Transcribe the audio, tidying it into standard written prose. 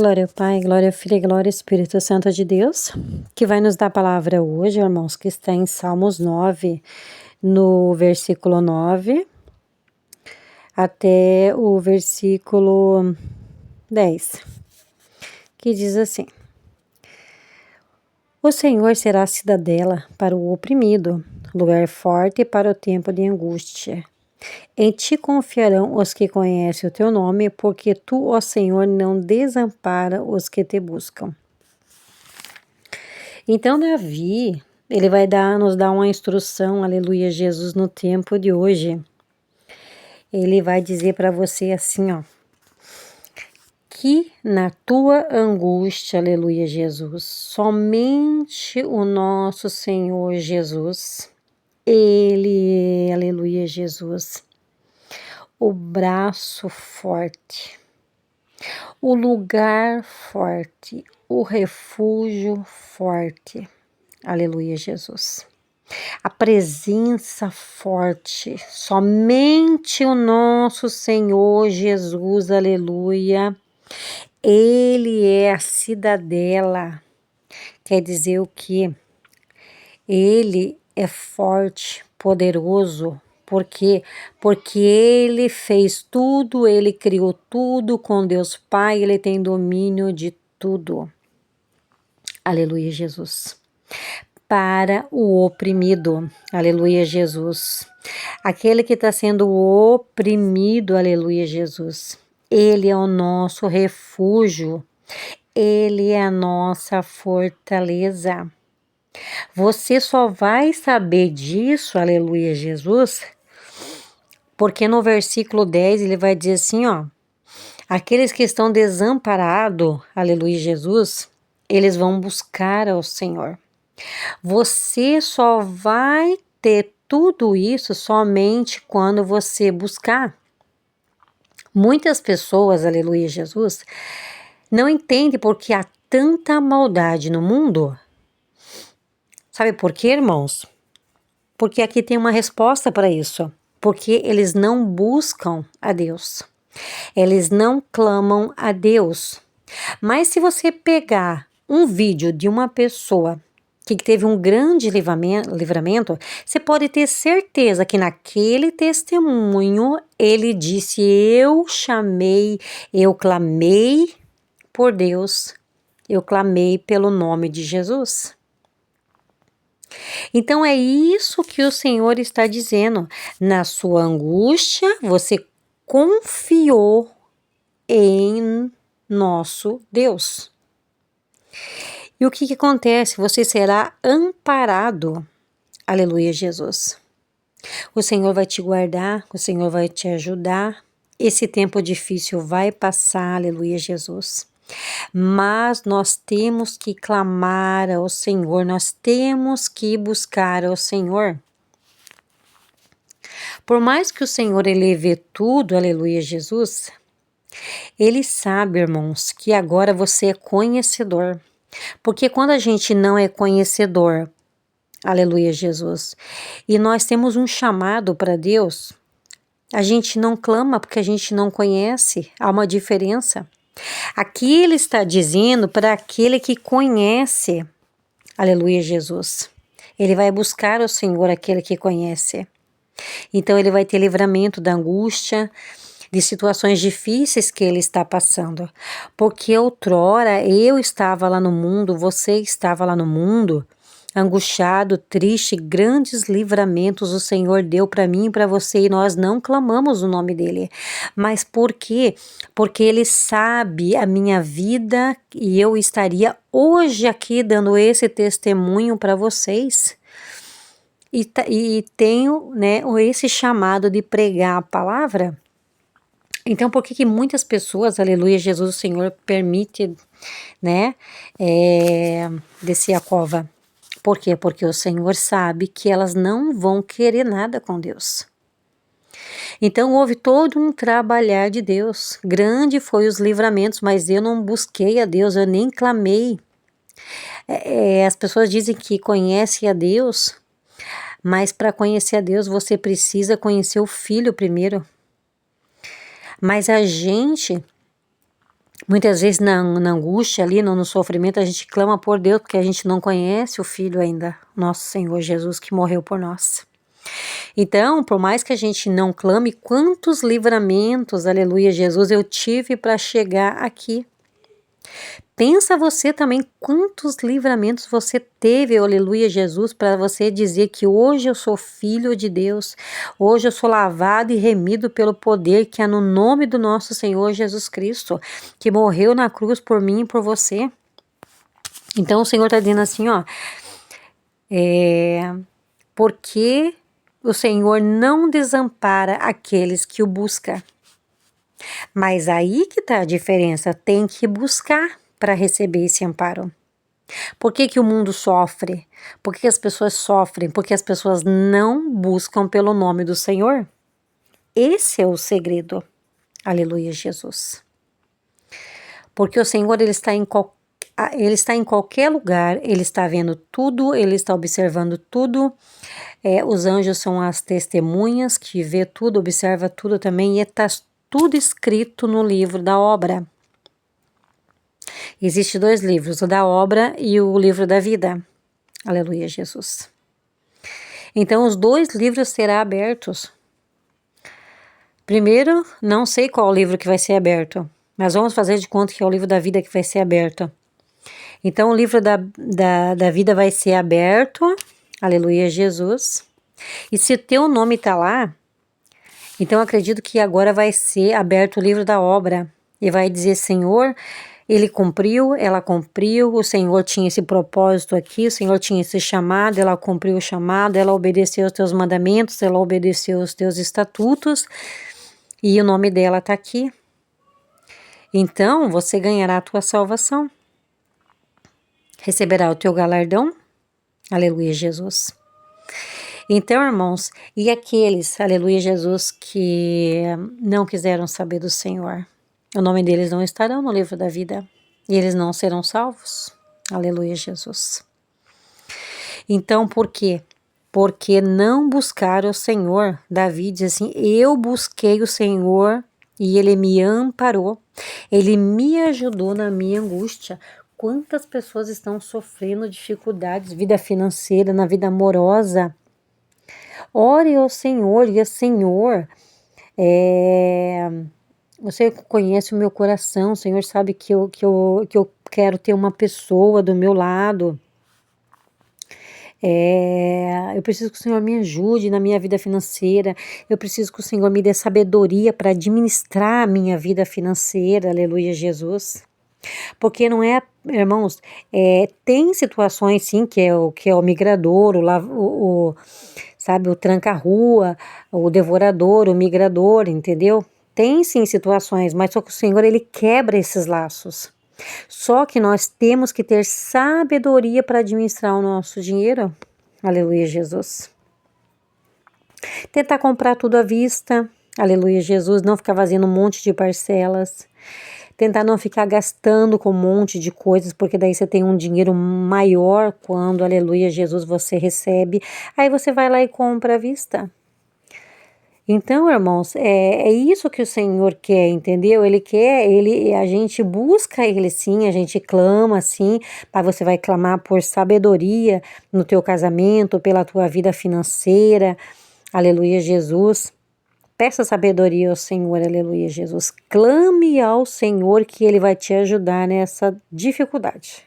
Glória ao Pai, glória ao Filho e glória ao Espírito Santo de Deus, que vai nos dar a palavra hoje, irmãos, que está em Salmos 9, no versículo 9, até o versículo 10, que diz assim: O Senhor será cidadela para o oprimido, lugar forte para o tempo de angústia. Em ti confiarão os que conhecem o teu nome, porque tu, ó Senhor, não desampara os que te buscam. Então Davi, ele vai nos dar uma instrução, aleluia, Jesus, no tempo de hoje. Ele vai dizer para você assim, ó, que na tua angústia, aleluia, Jesus, somente o nosso Senhor Jesus, Ele é, aleluia, Jesus, o braço forte, o lugar forte, o refúgio forte, aleluia, Jesus. A presença forte, somente o nosso Senhor Jesus, aleluia, Ele é a cidadela, quer dizer o quê? Ele é forte, poderoso, por quê? Porque Ele fez tudo, Ele criou tudo com Deus Pai, Ele tem domínio de tudo. Aleluia, Jesus. Para o oprimido, aleluia, Jesus. Aquele que está sendo oprimido, aleluia, Jesus. Ele é o nosso refúgio, Ele é a nossa fortaleza. Você só vai saber disso, aleluia, Jesus, porque no versículo 10 ele vai dizer assim, ó, aqueles que estão desamparados, aleluia, Jesus, eles vão buscar ao Senhor. Você só vai ter tudo isso somente quando você buscar. Muitas pessoas, aleluia, Jesus, não entendem porque há tanta maldade no mundo. Sabe por quê, irmãos? Porque aqui tem uma resposta para isso. Porque eles não buscam a Deus. Eles não clamam a Deus. Mas se você pegar um vídeo de uma pessoa que teve um grande livramento, você pode ter certeza que naquele testemunho ele disse: eu chamei, eu clamei por Deus, eu clamei pelo nome de Jesus. Então é isso que o Senhor está dizendo. Na sua angústia, você confiou em nosso Deus. E o que acontece? Você será amparado. Aleluia, Jesus. O Senhor vai te guardar, o Senhor vai te ajudar. Esse tempo difícil vai passar, aleluia, Jesus. Mas nós temos que clamar ao Senhor, nós temos que buscar ao Senhor. Por mais que o Senhor ele vê tudo, aleluia, Jesus, Ele sabe, irmãos, que agora você é conhecedor. Porque quando a gente não é conhecedor, aleluia, Jesus, e nós temos um chamado para Deus, a gente não clama porque a gente não conhece, há uma diferença. Aqui ele está dizendo para aquele que conhece, aleluia, Jesus. Ele vai buscar o Senhor, aquele que conhece. Então ele vai ter livramento da angústia, de situações difíceis que ele está passando. Porque outrora eu estava lá no mundo, você estava lá no mundo, angustiado, triste, grandes livramentos o Senhor deu para mim e para você e nós não clamamos o nome dele. Mas por quê? Porque ele sabe a minha vida e eu estaria hoje aqui dando esse testemunho para vocês. E tenho, né, esse chamado de pregar a palavra. Então, por que muitas pessoas, aleluia, Jesus, o Senhor permite, né, descer a cova? Por quê? Porque o Senhor sabe que elas não vão querer nada com Deus. Então, houve todo um trabalhar de Deus. Grande foi os livramentos, mas eu não busquei a Deus, eu nem clamei. As pessoas dizem que conhecem a Deus, mas para conhecer a Deus, você precisa conhecer o Filho primeiro. Mas a gente Muitas vezes na angústia ali, no sofrimento, a gente clama por Deus, porque a gente não conhece o Filho ainda, nosso Senhor Jesus, que morreu por nós. Então, por mais que a gente não clame, quantos livramentos, aleluia, Jesus, eu tive para chegar aqui. Pensa você também quantos livramentos você teve, aleluia, Jesus, para você dizer que hoje eu sou filho de Deus, hoje eu sou lavado e remido pelo poder que há no nome do nosso Senhor Jesus Cristo, que morreu na cruz por mim e por você. Então o Senhor está dizendo assim, ó, porque o Senhor não desampara aqueles que o buscam. Mas aí que tá a diferença, tem que buscar para receber esse amparo. Por que o mundo sofre? Por que as pessoas sofrem? Porque as pessoas não buscam pelo nome do Senhor. Esse é o segredo. Aleluia, Jesus. Porque o Senhor, ele está em qualquer lugar, ele está vendo tudo, ele está observando tudo. Os anjos são as testemunhas que vê tudo, observa tudo também, e está tudo escrito no livro da obra. Existem 2 livros, o da obra e o livro da vida. Aleluia, Jesus. Então, os 2 livros serão abertos. Primeiro, não sei qual livro que vai ser aberto, mas vamos fazer de conta que é o livro da vida que vai ser aberto. Então, o livro da vida vai ser aberto. Aleluia, Jesus. E se o teu nome está lá, então acredito que agora vai ser aberto o livro da obra. E vai dizer, Senhor, ele cumpriu, ela cumpriu, o Senhor tinha esse propósito aqui, o Senhor tinha esse chamado, ela cumpriu o chamado, ela obedeceu os teus mandamentos, ela obedeceu os teus estatutos, e o nome dela está aqui. Então, você ganhará a tua salvação. Receberá o teu galardão. Aleluia, Jesus. Então, irmãos, e aqueles, aleluia, Jesus, que não quiseram saber do Senhor? O nome deles não estarão no livro da vida e eles não serão salvos. Aleluia, Jesus. Então, por quê? Porque não buscaram o Senhor. Davi diz assim, eu busquei o Senhor e ele me amparou. Ele me ajudou na minha angústia. Quantas pessoas estão sofrendo dificuldades, vida financeira, na vida amorosa? Ore ao Senhor, e o Senhor, você conhece o meu coração, o Senhor sabe que eu quero ter uma pessoa do meu lado. Eu preciso que o Senhor me ajude na minha vida financeira, eu preciso que o Senhor me dê sabedoria para administrar a minha vida financeira, aleluia, Jesus. Porque não é, irmãos, tem situações sim que é o migrador, sabe, o tranca-rua, o devorador, o migrador, entendeu? Tem sim situações, mas só que o Senhor, ele quebra esses laços. Só que nós temos que ter sabedoria para administrar o nosso dinheiro. Aleluia, Jesus. Tentar comprar tudo à vista. Aleluia, Jesus. Não ficar fazendo um monte de parcelas. Tentar não ficar gastando com um monte de coisas, porque daí você tem um dinheiro maior quando, aleluia, Jesus, você recebe. Aí você vai lá e compra à vista. Então, irmãos, é isso que o Senhor quer, entendeu? Ele quer, a gente busca Ele sim, a gente clama sim, mas você vai clamar por sabedoria no teu casamento, pela tua vida financeira, aleluia, Jesus. Peça sabedoria ao Senhor, aleluia, Jesus. Clame ao Senhor que Ele vai te ajudar nessa dificuldade.